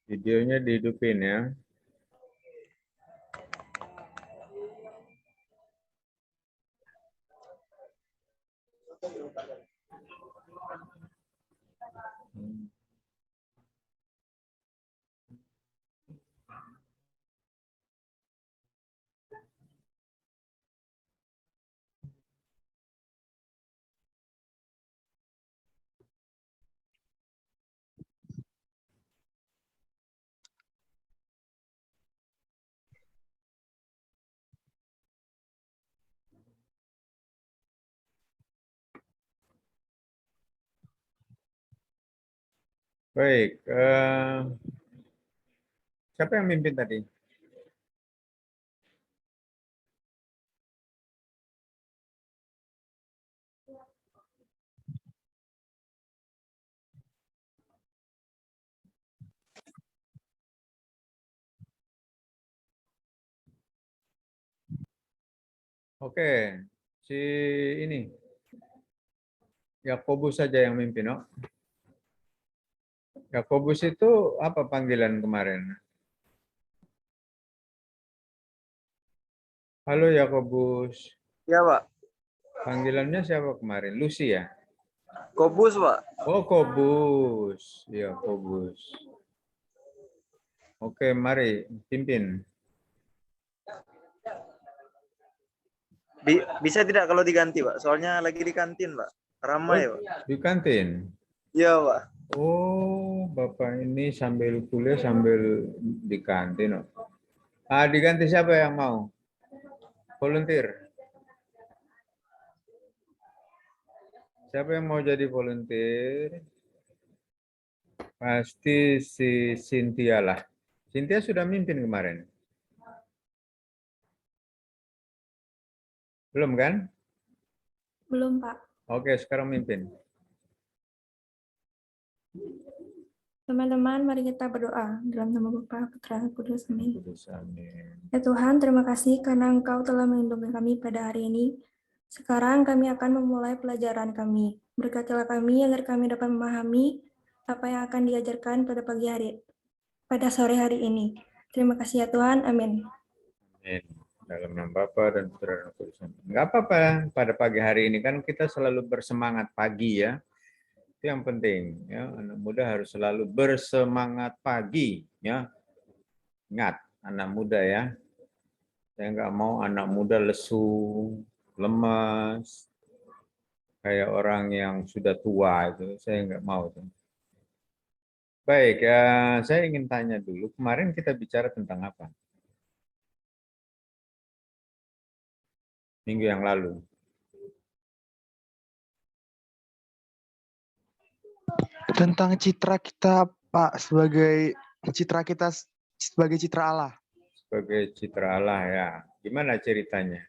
Videonya dihidupin ya. Baik, siapa yang mimpin tadi? Oke, si ini Yakobus saja yang mimpin, oh. Yakobus itu apa panggilan kemarin? Halo Yakobus. Ya, Pak. Panggilannya siapa kemarin? Lucy ya? Kobus, Pak. Oh, Kobus. Ya, Kobus. Oke, mari pimpin. Bisa tidak kalau diganti, Pak? Soalnya lagi di kantin, Pak. Oh, Ramai, Pak. di kantin. Iya, Pak. Oh, Bapak ini sambil kuliah sambil di kantin. Oh. Ah, diganti siapa yang mau? Volunteer. Siapa yang mau jadi volunteer? Pasti si Cynthia lah. Cynthia sudah mimpin kemarin. Belum kan? Belum, Pak. Oke, sekarang mimpin. Teman-teman, mari kita berdoa dalam nama Bapa, Putra, dan Kudus. Amin. Amin. Ya Tuhan, terima kasih karena Engkau telah melindungi kami pada hari ini. Sekarang kami akan memulai pelajaran kami. Berkatilah kami agar kami dapat memahami apa yang akan diajarkan pada sore hari ini. Terima kasih ya Tuhan. Amin. Amin. Dalam nama Bapa dan Putra dan Kudus. Enggak apa-apa, pada pagi hari ini kan kita selalu bersemangat pagi ya. Itu yang penting ya. Anak muda harus selalu bersemangat pagi ya. Ingat, anak muda ya. Saya nggak mau anak muda lesu, lemas, kayak orang yang sudah tua itu. Saya nggak mau itu. Baik, saya ingin tanya dulu. Kemarin kita bicara tentang apa? Minggu yang lalu. Tentang citra kita, Pak, sebagai citra kita sebagai citra Allah. Sebagai citra Allah ya. Gimana ceritanya?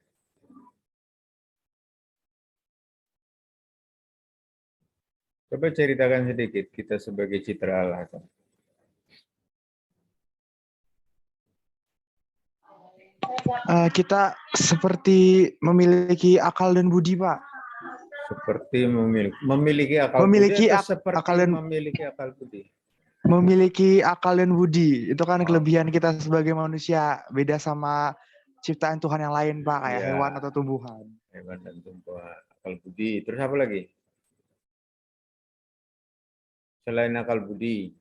Coba ceritakan sedikit kita sebagai citra Allah. Kita seperti memiliki akal dan budi, Pak. Seperti memiliki akal Memiliki budi atau seperti akal dan memiliki akal budi? memiliki akal dan budi. Itu kan kelebihan kita sebagai manusia, beda sama ciptaan Tuhan yang lain, Pak, kayak Ya, hewan atau tumbuhan. hewan dan tumbuhan. Akal budi. Terus apa lagi? Selain akal budi.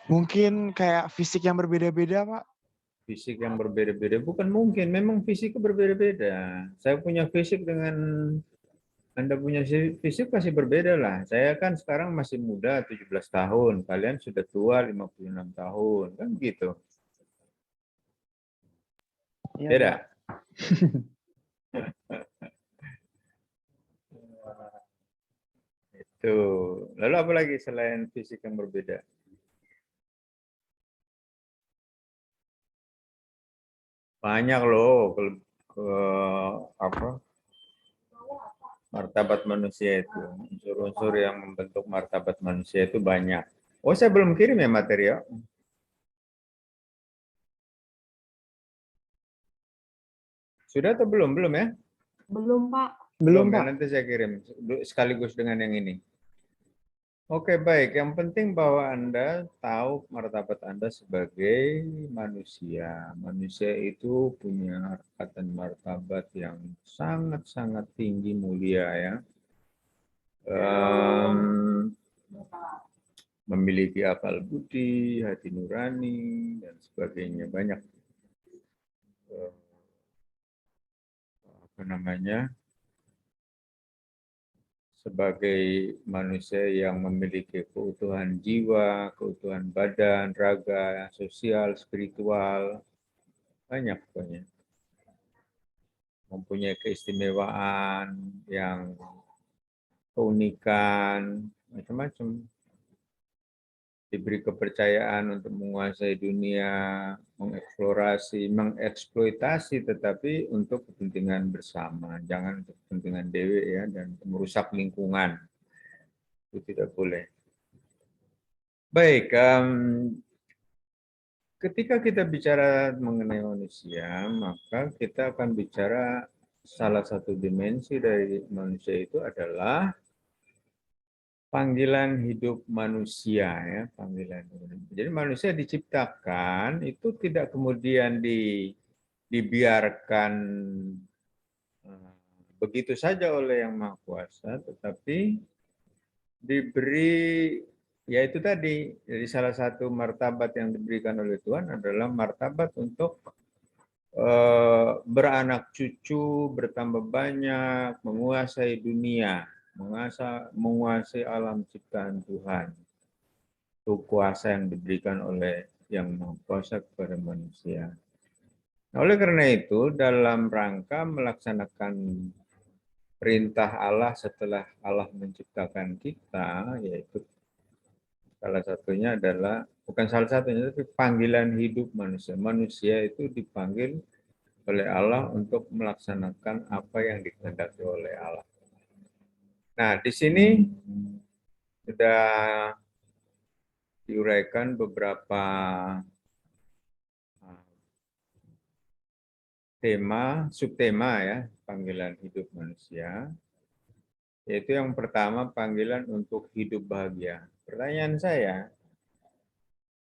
Mungkin kayak fisik yang berbeda-beda, Pak. Fisik yang berbeda-beda. Bukan mungkin, memang fisiknya berbeda-beda. Saya punya fisik dengan Anda punya fisik pasti berbeda lah. Saya kan sekarang masih muda, 17 tahun. Kalian sudah tua, 56 tahun. Kan gitu. Iya, Beda. Pak. Itu. Lalu apa lagi selain fisik yang berbeda? Banyak loh apa martabat manusia itu. Unsur-unsur yang membentuk martabat manusia itu banyak. Oh, saya belum kirim ya materi ya. Sudah atau belum? Belum ya? Belum, Pak. Belum, Ya, Pak. nanti saya kirim sekaligus dengan yang ini. Oke, baik. Yang penting bahwa Anda tahu martabat Anda sebagai manusia. Manusia itu punya harkat dan martabat yang sangat-sangat tinggi mulia ya. Em, Memiliki akal budi, hati nurani, dan sebagainya. Banyak apa namanya, sebagai manusia yang memiliki keutuhan jiwa, keutuhan badan, raga, sosial, spiritual, banyak pokoknya. Mempunyai keistimewaan yang keunikan, macam-macam. Diberi kepercayaan untuk menguasai dunia, mengeksplorasi, mengeksploitasi, tetapi untuk kepentingan bersama, jangan untuk kepentingan dewe ya, dan merusak lingkungan. Itu tidak boleh. Baik, ketika kita bicara mengenai manusia, maka kita akan bicara salah satu dimensi dari manusia itu adalah panggilan hidup manusia ya, panggilan. Jadi manusia diciptakan itu tidak kemudian dibiarkan begitu saja oleh Yang Maha Kuasa, tetapi diberi, yaitu tadi, jadi salah satu martabat yang diberikan oleh Tuhan adalah martabat untuk beranak cucu, bertambah banyak, menguasai dunia, menguasai alam ciptaan Tuhan. Itu kuasa yang diberikan oleh Yang Maha Kuasa kepada manusia. Nah, oleh karena itu, dalam rangka melaksanakan perintah Allah setelah Allah menciptakan kita, yaitu salah satunya adalah, bukan salah satunya, tapi panggilan hidup manusia. Manusia itu dipanggil oleh Allah untuk melaksanakan apa yang dikehendaki oleh Allah. Nah, di sini sudah diuraikan beberapa tema, subtema ya, panggilan hidup manusia. Yaitu yang pertama, panggilan untuk hidup bahagia. Pertanyaan saya,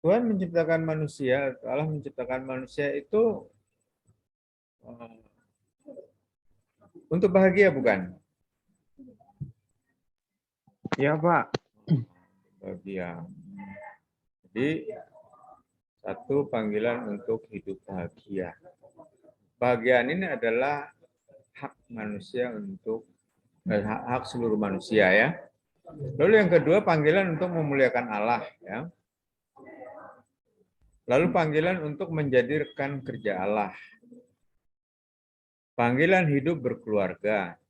Tuhan menciptakan manusia, Allah menciptakan manusia itu untuk bahagia bukan? Ya, Pak. Bahagia. Jadi satu, panggilan untuk hidup bahagia. Kebahagiaan ini adalah hak manusia untuk hak seluruh manusia ya. Lalu yang kedua, panggilan untuk memuliakan Allah ya. Lalu panggilan untuk menjadi rekan kerja Allah. Panggilan hidup berkeluarga.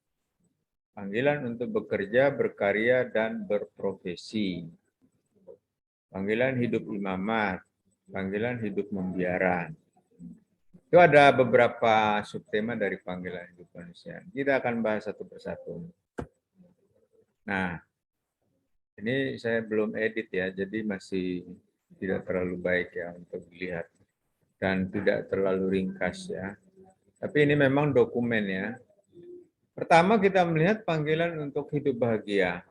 Panggilan untuk bekerja, berkarya, dan berprofesi. Panggilan hidup imamat. Panggilan hidup membiara. Itu ada beberapa subtema dari panggilan hidup manusia. Kita akan bahas satu persatu. Nah, ini saya belum edit ya, jadi masih tidak terlalu baik ya untuk dilihat. Dan tidak terlalu ringkas ya. Tapi ini memang dokumen ya. Pertama kita melihat panggilan untuk hidup bahagia.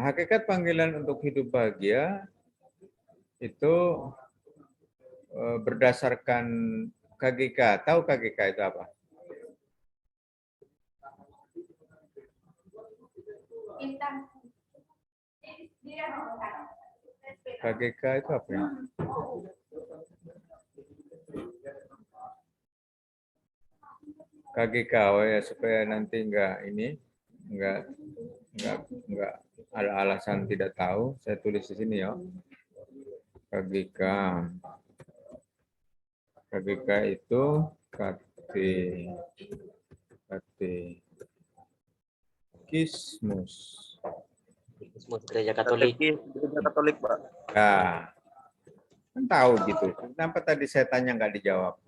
Hakikat panggilan untuk hidup bahagia itu berdasarkan KGK. Tahu KGK itu apa? KGK itu apa ya? KGK, oh ya, supaya nanti enggak ada alasan tidak tahu, saya tulis di sini ya. KGK. KGK itu katekismus. Gereja Katolik. Gereja Katolik, Pak. Nah, kan tahu gitu. Kenapa tadi saya tanya nggak dijawab?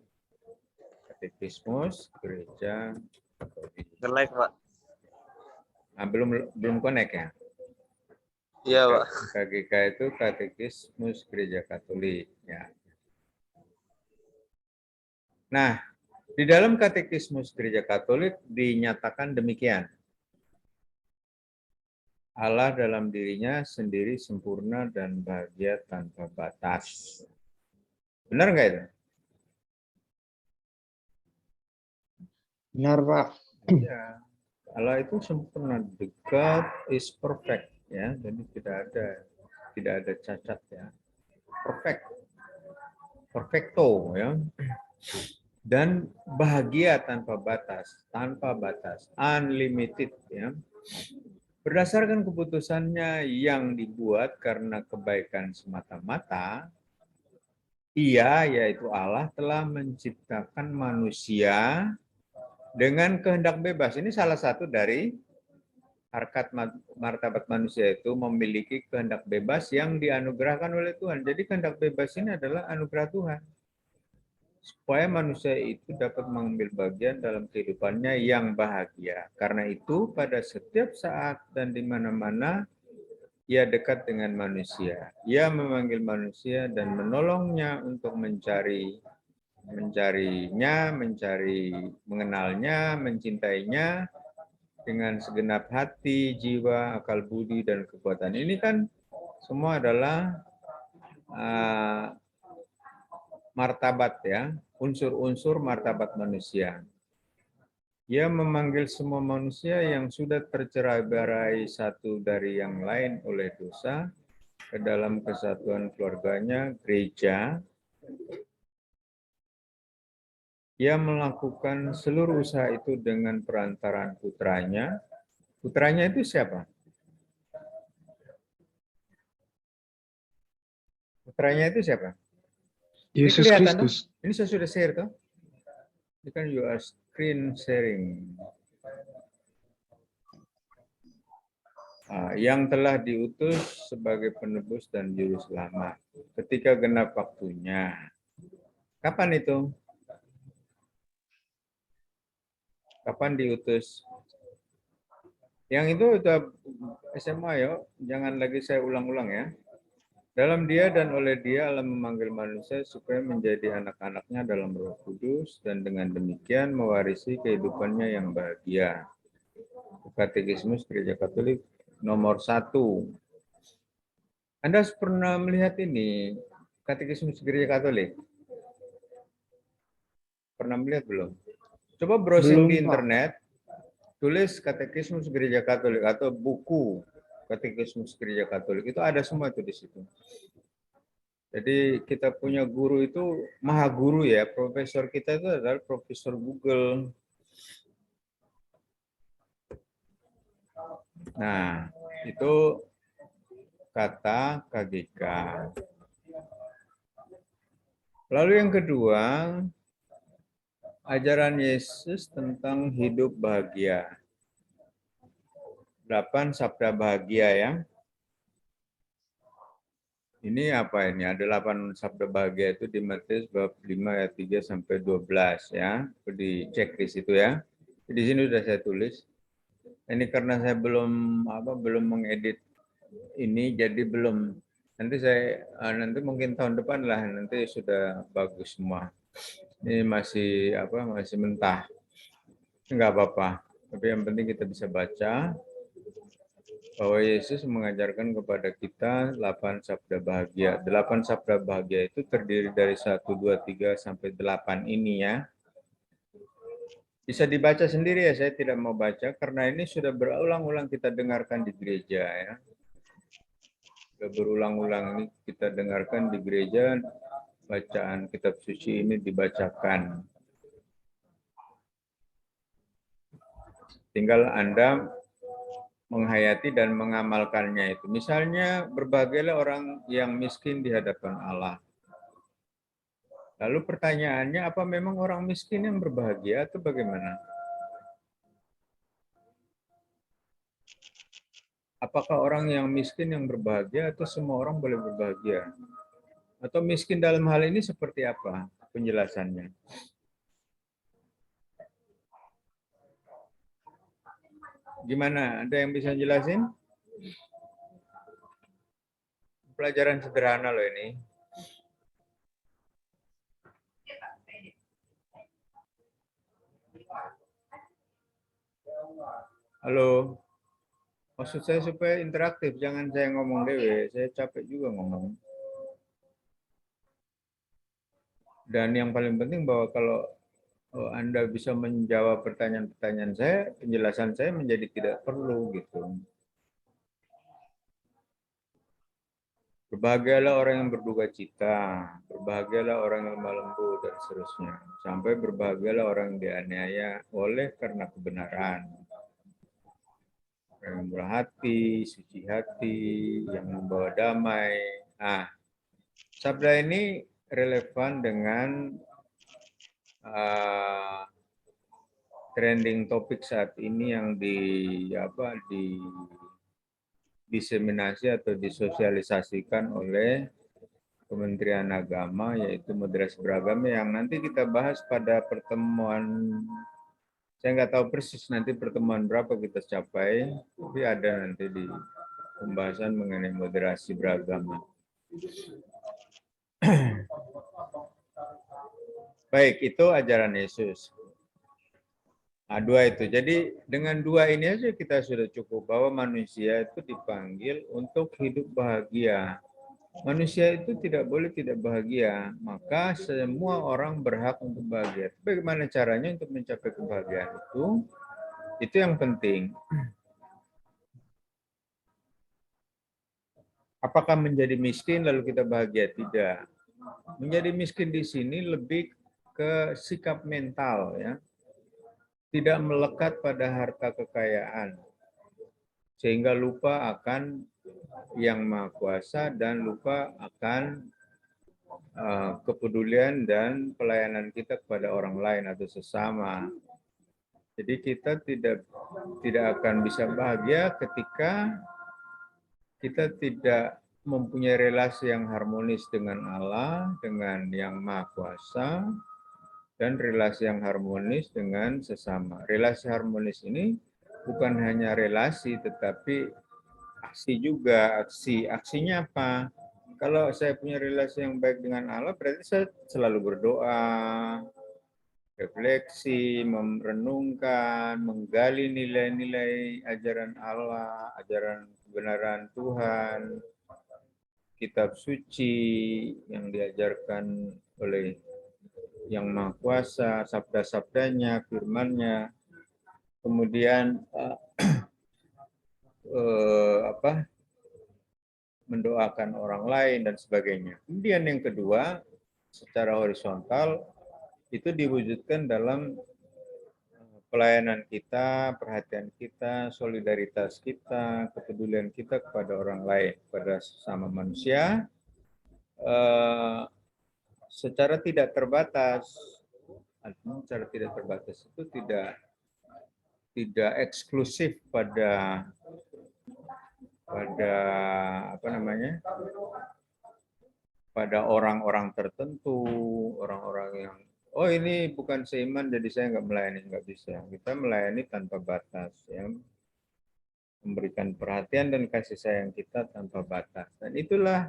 Katekismus Gereja Katolik. Like, Pak. Nah, belum connect ya? Iya, Pak. KGK itu Katekismus Gereja Katolik ya. Nah, di dalam Katekismus Gereja Katolik dinyatakan demikian. Allah dalam dirinya sendiri sempurna dan bahagia tanpa batas. Benar nggak itu? Benar, Pak. Ya. Allah itu sempurna. The God is perfect, ya. Jadi tidak ada cacat, ya. Perfect. Perfecto, ya. Dan bahagia tanpa batas, unlimited, ya. Berdasarkan keputusannya yang dibuat karena kebaikan semata-mata, Ia, yaitu Allah, telah menciptakan manusia dengan kehendak bebas. Ini salah satu dari harkat martabat manusia, itu memiliki kehendak bebas yang dianugerahkan oleh Tuhan. Jadi kehendak bebas ini adalah anugerah Tuhan, supaya manusia itu dapat mengambil bagian dalam kehidupannya yang bahagia. Karena itu pada setiap saat dan di mana-mana Ia dekat dengan manusia. Ia memanggil manusia dan menolongnya untuk mengenalnya, mencintainya dengan segenap hati, jiwa, akal budi, dan kekuatan. Ini kan semua adalah martabat, ya, unsur-unsur martabat manusia. Ia memanggil semua manusia yang sudah tercerai-berai satu dari yang lain oleh dosa ke dalam kesatuan keluarganya, gereja. Ia melakukan seluruh usaha itu dengan perantaraan putranya. Putranya itu siapa? Putranya itu siapa? Ini Yesus kelihatan tuh? Kristus. Ini saya sudah share tuh. Ini kan you are screen sharing. Yang telah diutus sebagai penebus dan juru selamat ketika genap waktunya. Kapan itu? Kapan diutus? Yang itu SMA ya, jangan lagi saya ulang-ulang ya. Dalam dia dan oleh dia Allah memanggil manusia supaya menjadi anak-anaknya dalam Roh Kudus dan dengan demikian mewarisi kehidupannya yang bahagia. Katekismus Gereja Katolik nomor 1. Anda pernah melihat ini, Katekismus Gereja Katolik? Pernah melihat belum? Coba browsing Belum, di Pak. internet, tulis Katekismus Gereja Katolik atau buku Katekismus Gereja Katolik, itu ada semua itu di situ. Jadi kita punya guru itu maha guru ya, profesor kita itu adalah profesor Google. Nah, itu kata KGK. Lalu yang kedua, ajaran Yesus tentang hidup bahagia. 8 sabda bahagia ya. Ini apa ini? Ada 8 sabda bahagia itu di Matius bab 5 ayat 3 sampai 12 ya. Dicek di situ ya. Di sini sudah saya tulis. Ini karena saya belum mengedit ini, jadi belum. Nanti mungkin tahun depan lah, nanti sudah bagus semua. Ini masih mentah. Enggak apa-apa. Tapi yang penting kita bisa baca bahwa Yesus mengajarkan kepada kita 8 sabda bahagia. 8 sabda bahagia itu terdiri dari 1, 2, 3 sampai 8 ini ya. Bisa dibaca sendiri ya, saya tidak mau baca karena ini sudah berulang-ulang kita dengarkan di gereja ya. Sudah berulang-ulang ini kita dengarkan di gereja, bacaan kitab suci ini dibacakan. Tinggal Anda menghayati dan mengamalkannya itu. Misalnya, berbahagialah orang yang miskin di hadapan Allah. Lalu pertanyaannya, apa memang orang miskin yang berbahagia atau bagaimana? Apakah orang yang miskin yang berbahagia atau semua orang boleh berbahagia? Atau miskin dalam hal ini seperti apa penjelasannya? Gimana? Ada yang bisa jelasin? Pelajaran sederhana loh ini. Halo. Maksud saya supaya interaktif, jangan saya ngomong dewe, saya capek juga ngomong. Dan yang paling penting bahwa kalau Anda bisa menjawab pertanyaan-pertanyaan saya, penjelasan saya menjadi tidak perlu gitu. Berbahagialah orang yang berduka cita, berbahagialah orang yang lemah lembut, dan seterusnya. Sampai berbahagialah orang yang dianiaya oleh karena kebenaran. Yang murah hati, suci hati, yang membawa damai. Nah, sabda ini relevan dengan trending topik saat ini yang diseminasi atau disosialisasikan oleh Kementerian Agama, yaitu moderasi beragama, yang nanti kita bahas pada pertemuan. Saya nggak tahu persis nanti pertemuan berapa kita capai, tapi ada nanti di pembahasan mengenai moderasi beragama. Baik, itu ajaran Yesus. Nah, dua itu. Jadi dengan dua ini aja kita sudah cukup, bahwa manusia itu dipanggil untuk hidup bahagia. Manusia itu tidak boleh tidak bahagia, maka semua orang berhak untuk bahagia. Bagaimana caranya untuk mencapai kebahagiaan itu? Itu yang penting. Apakah menjadi miskin lalu kita bahagia? Tidak. Menjadi miskin di sini lebih ke sikap mental, ya. Tidak melekat pada harta kekayaan, sehingga lupa akan Yang Maha Kuasa dan lupa akan kepedulian dan pelayanan kita kepada orang lain atau sesama. Jadi kita tidak akan bisa bahagia ketika kita tidak mempunyai relasi yang harmonis dengan Allah, dengan Yang Maha Kuasa, dan relasi yang harmonis dengan sesama. Relasi harmonis ini bukan hanya relasi, tetapi aksi juga. Aksinya apa? Kalau saya punya relasi yang baik dengan Allah, berarti saya selalu berdoa, refleksi, merenungkan, menggali nilai-nilai ajaran Allah, ajaran kebenaran Tuhan, kitab suci yang diajarkan oleh Yang Maha Kuasa, sabda-sabdanya, firman-Nya, kemudian mendoakan orang lain dan sebagainya. Kemudian yang kedua, secara horizontal itu diwujudkan dalam pelayanan kita, perhatian kita, solidaritas kita, kepedulian kita kepada orang lain, kepada sesama manusia, secara tidak terbatas. Artinya secara tidak terbatas itu tidak eksklusif pada pada orang-orang tertentu, orang-orang yang ini bukan seiman jadi saya nggak melayani, nggak bisa. Kita melayani tanpa batas, ya, memberikan perhatian dan kasih sayang kita tanpa batas, dan itulah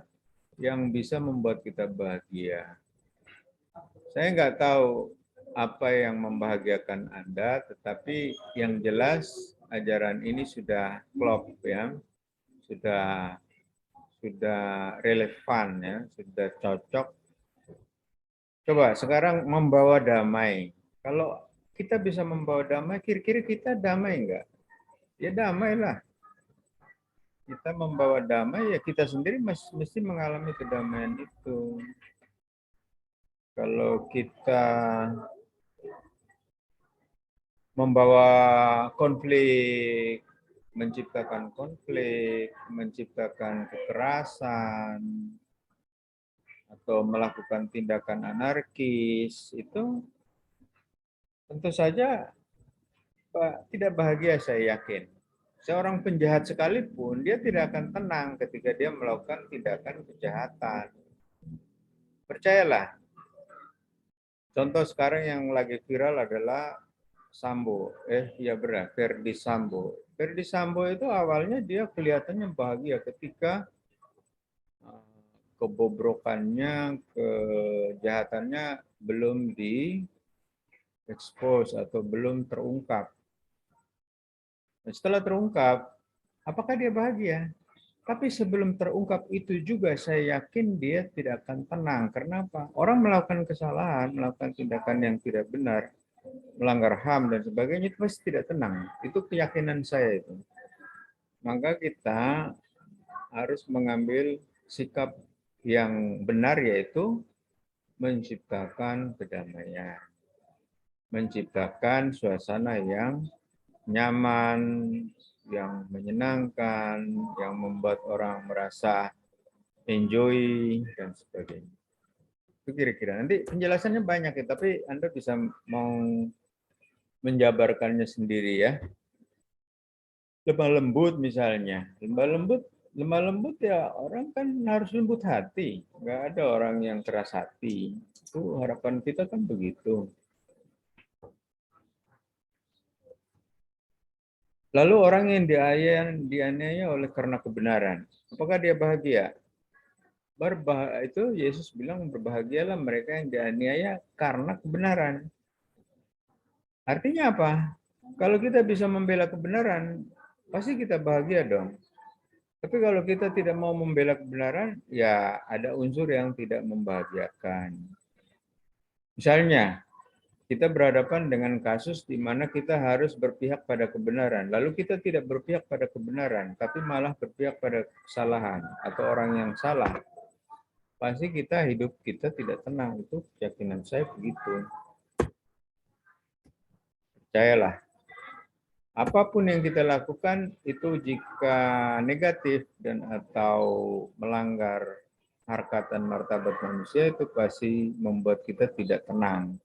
yang bisa membuat kita bahagia. Saya nggak tahu apa yang membahagiakan Anda, tetapi yang jelas ajaran ini sudah klop, ya, sudah relevan, ya, sudah cocok. Coba sekarang membawa damai. Kalau kita bisa membawa damai, kira-kira kita damai enggak? Ya damailah. Kita membawa damai, ya kita sendiri mesti mengalami kedamaian itu. Kalau kita membawa konflik, menciptakan kekerasan, atau melakukan tindakan anarkis, itu tentu saja tidak bahagia, saya yakin. Seorang penjahat sekalipun, dia tidak akan tenang ketika dia melakukan tindakan kejahatan. Percayalah. Contoh sekarang yang lagi viral adalah Verdi Sambo. Verdi Sambo itu awalnya dia kelihatannya bahagia ketika kebobrokannya, kejahatannya belum diekspos atau belum terungkap. Setelah terungkap, Apakah dia bahagia? Tapi sebelum terungkap itu juga saya yakin dia tidak akan tenang. Karena apa? Orang melakukan kesalahan, melakukan tindakan yang tidak benar, melanggar HAM dan sebagainya itu pasti tidak tenang. Itu keyakinan saya itu. Maka kita harus mengambil sikap yang benar, yaitu menciptakan kedamaian, menciptakan suasana yang nyaman, yang menyenangkan, yang membuat orang merasa enjoy dan sebagainya. Itu kira-kira. Nanti penjelasannya banyak ya, tapi Anda bisa mau menjabarkannya sendiri ya. Lemah lembut misalnya. Lemah lembut ya orang kan harus lembut hati. Nggak ada orang yang keras hati. Itu harapan kita kan begitu. Lalu orang yang dianiaya oleh karena kebenaran. Apakah dia bahagia? Itu Yesus bilang berbahagialah mereka yang dianiaya karena kebenaran. Artinya apa? Kalau kita bisa membela kebenaran, pasti kita bahagia dong. Tapi kalau kita tidak mau membela kebenaran, ya ada unsur yang tidak membahagiakan. Misalnya, kita berhadapan dengan kasus di mana kita harus berpihak pada kebenaran. Lalu kita tidak berpihak pada kebenaran, tapi malah berpihak pada kesalahan atau orang yang salah. Pasti hidup kita tidak tenang. Itu keyakinan saya begitu. Percayalah. Apapun yang kita lakukan itu jika negatif dan atau melanggar harkat dan martabat manusia itu pasti membuat kita tidak tenang.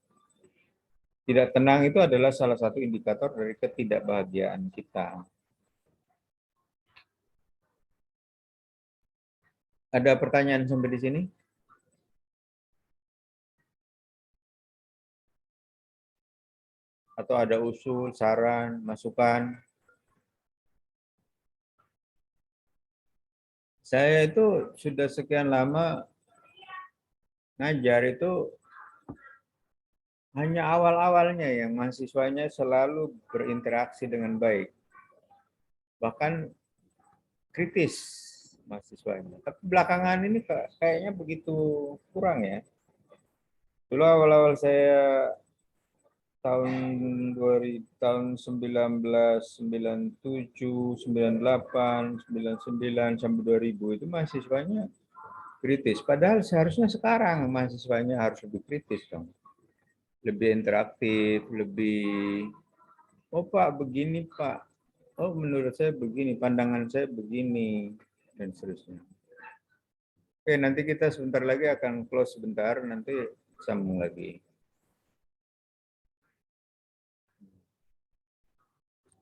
Tidak tenang itu adalah salah satu indikator dari ketidakbahagiaan kita. Ada pertanyaan sampai di sini? Atau ada usul, saran, masukan? Saya itu sudah sekian lama ngajar itu hanya awal-awalnya yang mahasiswanya selalu berinteraksi dengan baik. Bahkan kritis mahasiswanya. Tapi belakangan ini kayaknya begitu kurang ya. Dulu awal-awal saya tahun 1997, 98, 99 sampai 2000 itu mahasiswanya kritis. Padahal seharusnya sekarang mahasiswanya harus lebih kritis dong. Lebih interaktif, lebih oh Pak begini Pak. Oh menurut saya begini, pandangan saya begini dan seterusnya. Oke, nanti kita sebentar lagi akan close sebentar, nanti sambung lagi.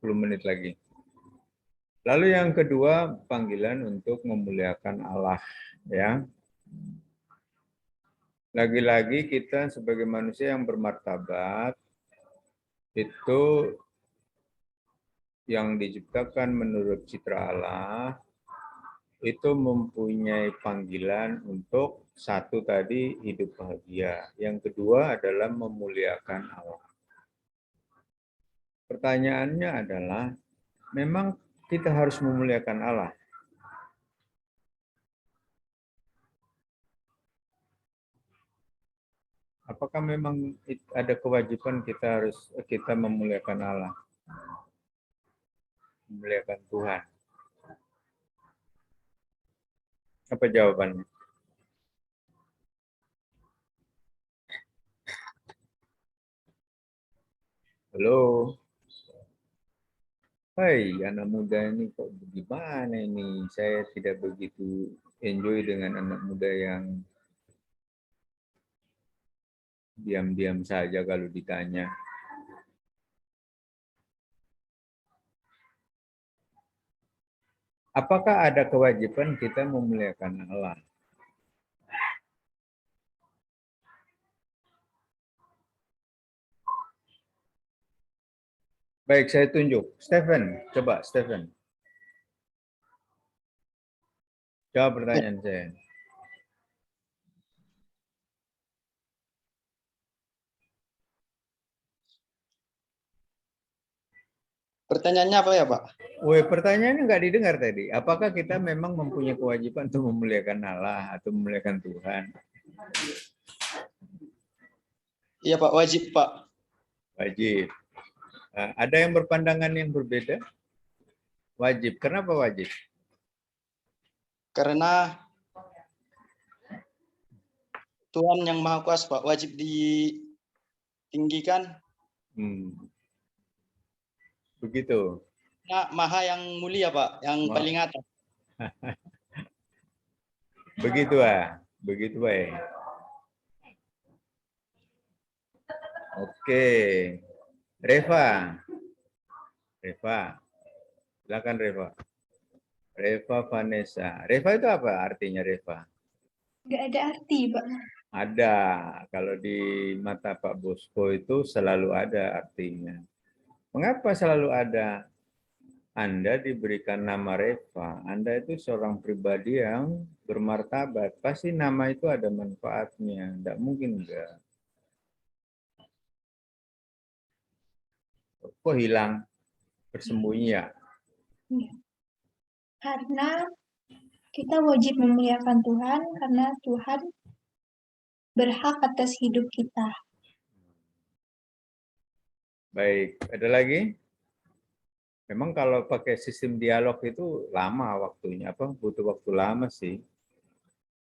10 menit lagi. Lalu yang kedua, panggilan untuk memuliakan Allah, ya. Lagi-lagi kita sebagai manusia yang bermartabat itu yang diciptakan menurut citra Allah itu mempunyai panggilan untuk satu tadi hidup bahagia. Yang kedua adalah memuliakan Allah. Pertanyaannya adalah, memang kita harus memuliakan Allah. Apakah memang ada kewajiban kita memuliakan Allah? Memuliakan Tuhan. Apa jawabannya? Halo? Hai, anak muda ini kok bagaimana ini? Saya tidak begitu enjoy dengan anak muda yang diam-diam saja kalau ditanya. Apakah ada kewajiban kita memuliakan Allah? Baik, saya tunjuk. Stephen, coba Stephen. Jawab pertanyaan saya. Pertanyaannya apa ya, Pak? Woi, pertanyaannya nggak didengar tadi. Apakah kita memang mempunyai kewajiban untuk memuliakan Allah atau memuliakan Tuhan? Iya, Pak, wajib, Pak. Wajib. Ada yang berpandangan yang berbeda? Wajib. Kenapa wajib? Karena Tuhan yang Maha Kuasa, Pak, wajib ditinggikan. Begitu. Nah, Maha yang mulia, Pak, yang paling atas. Begitu begitu baik. Oke, Reva, silakan Reva. Reva Vanessa. Reva itu apa artinya Reva? Nggak ada arti, Pak. Ada. Kalau di mata Pak Bosko itu selalu ada artinya. Mengapa selalu ada? Anda diberikan nama Reva, Anda itu seorang pribadi yang bermartabat. Pasti nama itu ada manfaatnya, tidak mungkin enggak. Kok hilang? Bersembunyi ya? Karena kita wajib memuliakan Tuhan, karena Tuhan berhak atas hidup kita. Baik, ada lagi? Memang kalau pakai sistem dialog itu lama waktunya, butuh waktu lama sih.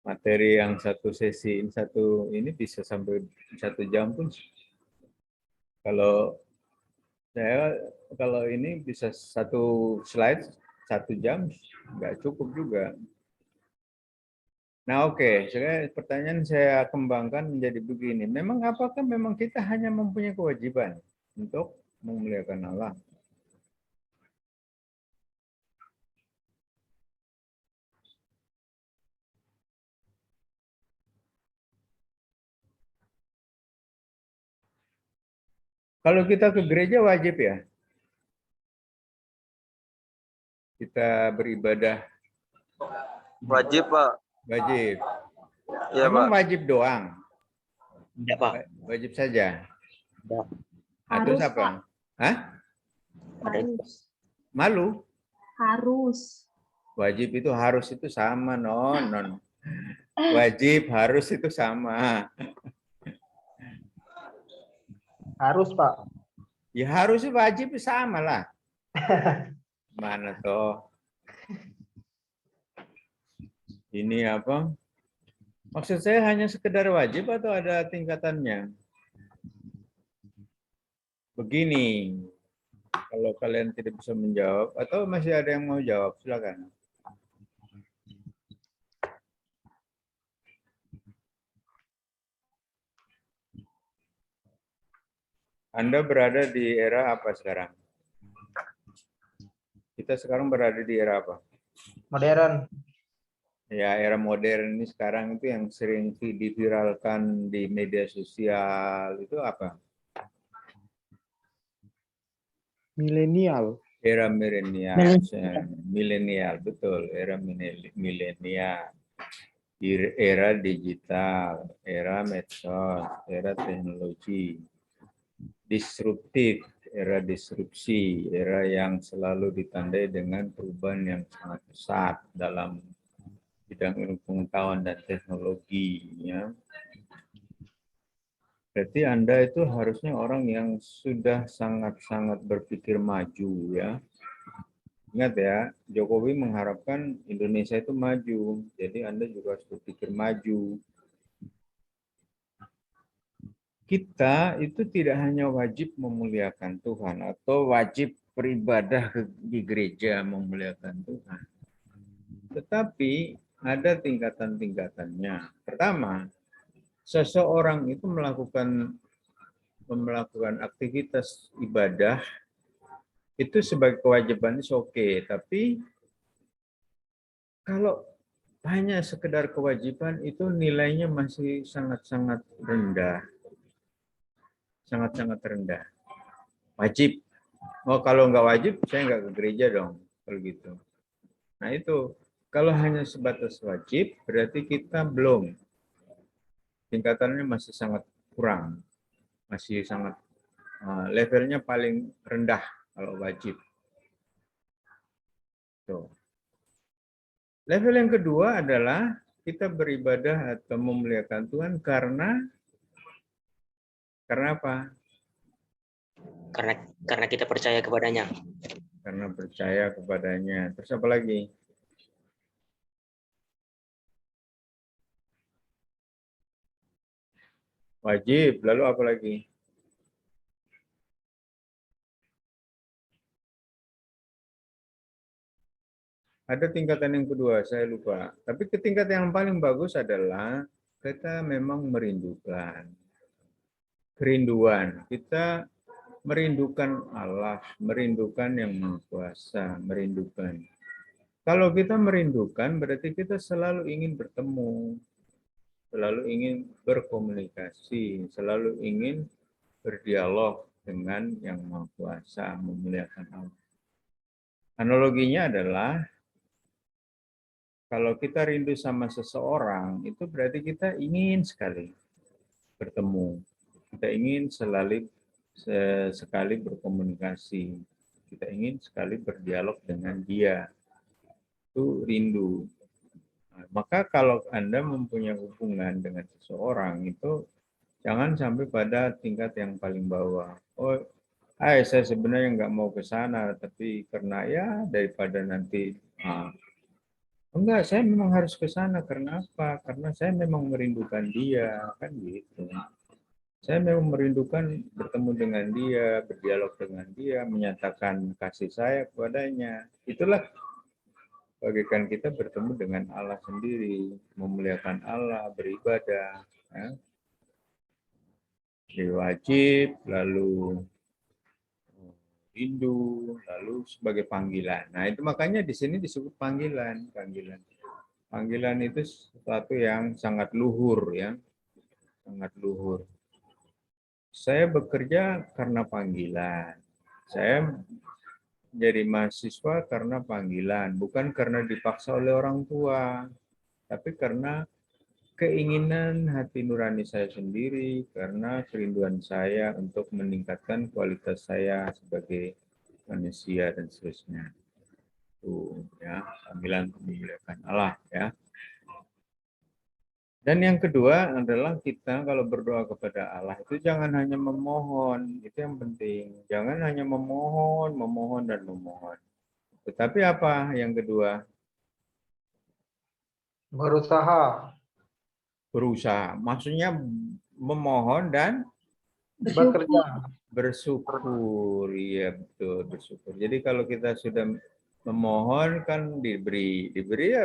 Materi yang satu sesi ini bisa sampai 1 jam pun. Kalau ini bisa 1 slide 1 jam, nggak cukup juga. Nah, oke, pertanyaan saya kembangkan menjadi begini. Apakah memang kita hanya mempunyai kewajiban untuk memuliakan Allah? Kalau kita ke gereja wajib ya? Kita beribadah. Wajib, Pak. Wajib. Iya, Memang Pak. wajib doang? Tidak, Pak. Wajib saja? Tidak. Atau Harus, apa? Pak. Hah? Harus. Malu? Harus. Wajib itu harus itu sama, non. Wajib harus itu sama. Harus, Pak. Ya harus wajib sama lah. Mana toh? Ini apa? Maksud saya hanya sekedar wajib atau ada tingkatannya? Begini, kalau kalian tidak bisa menjawab, atau masih ada yang mau jawab, silakan. Anda berada di era apa sekarang? Kita sekarang berada di era apa? Modern. Ya, era modern ini sekarang itu yang sering diviralkan di media sosial itu apa? Milenial. Era milenial, betul. Era milenial. Era digital, era medsos, era teknologi. Disruptif, era disrupsi, era yang selalu ditandai dengan perubahan yang sangat pesat dalam bidang ilmu pengetahuan dan teknologi. Ya. Berarti Anda itu harusnya orang yang sudah sangat-sangat berpikir maju. Ya. Ingat ya, Jokowi mengharapkan Indonesia itu maju. Jadi Anda juga harus berpikir maju. Kita itu tidak hanya wajib memuliakan Tuhan atau wajib beribadah di gereja memuliakan Tuhan. Tetapi ada tingkatan-tingkatannya. Pertama, seseorang itu melakukan aktivitas ibadah itu sebagai kewajiban oke, tapi kalau hanya sekedar kewajiban itu nilainya masih sangat-sangat rendah. Sangat-sangat rendah. Wajib. Oh, kalau nggak wajib, saya nggak ke gereja dong. Kalau gitu. Nah itu, kalau hanya sebatas wajib, berarti kita belum. Tingkatannya masih sangat kurang. Masih sangat levelnya paling rendah. kalau wajib. Tuh. Level yang kedua adalah kita beribadah atau memuliakan Tuhan karena apa? Karena kita percaya kepadanya. Karena percaya kepadanya. Terus apa lagi? Wajib, lalu apa lagi? Ada tingkatan yang kedua, saya lupa. Tapi tingkatan yang paling bagus adalah kita memang merindukan. Kerinduan. Kita merindukan Allah, merindukan yang Maha Kuasa, merindukan. Kalau kita merindukan, berarti kita selalu ingin bertemu, selalu ingin berkomunikasi, selalu ingin berdialog dengan yang Maha Kuasa, memuliakan Allah. Analoginya adalah kalau kita rindu sama seseorang, itu berarti kita ingin sekali bertemu. Kita ingin sekali berkomunikasi. Kita ingin sekali berdialog dengan dia. Itu rindu. Nah, maka kalau Anda mempunyai hubungan dengan seseorang, itu jangan sampai pada tingkat yang paling bawah. Oh, saya sebenarnya nggak mau ke sana, tapi karena ya daripada nanti enggak, saya memang harus ke sana. Karena apa? Karena saya memang merindukan dia, kan gitu. Saya memang merindukan bertemu dengan dia, berdialog dengan dia, menyatakan kasih saya kepadanya. Itulah bagaikan kita bertemu dengan Allah sendiri, memuliakan Allah, beribadah. Ya. Jadi wajib, lalu rindu, lalu sebagai panggilan. Nah, itu makanya di sini disebut panggilan. Panggilan itu sesuatu yang sangat luhur, ya, sangat luhur. Saya bekerja karena panggilan. Saya jadi mahasiswa karena panggilan, bukan karena dipaksa oleh orang tua, tapi karena keinginan hati nurani saya sendiri, karena kerinduan saya untuk meningkatkan kualitas saya sebagai manusia dan seterusnya. Tuh, ya, panggilan memuliakan Allah, ya. Dan yang kedua adalah kita kalau berdoa kepada Allah itu jangan hanya memohon, itu yang penting. Jangan hanya memohon, memohon dan memohon. Tetapi apa yang kedua? Berusaha. Berusaha. Maksudnya memohon dan Bekerja. bersyukur. Iya, betul, bersyukur. Jadi kalau kita sudah memohon kan diberi ya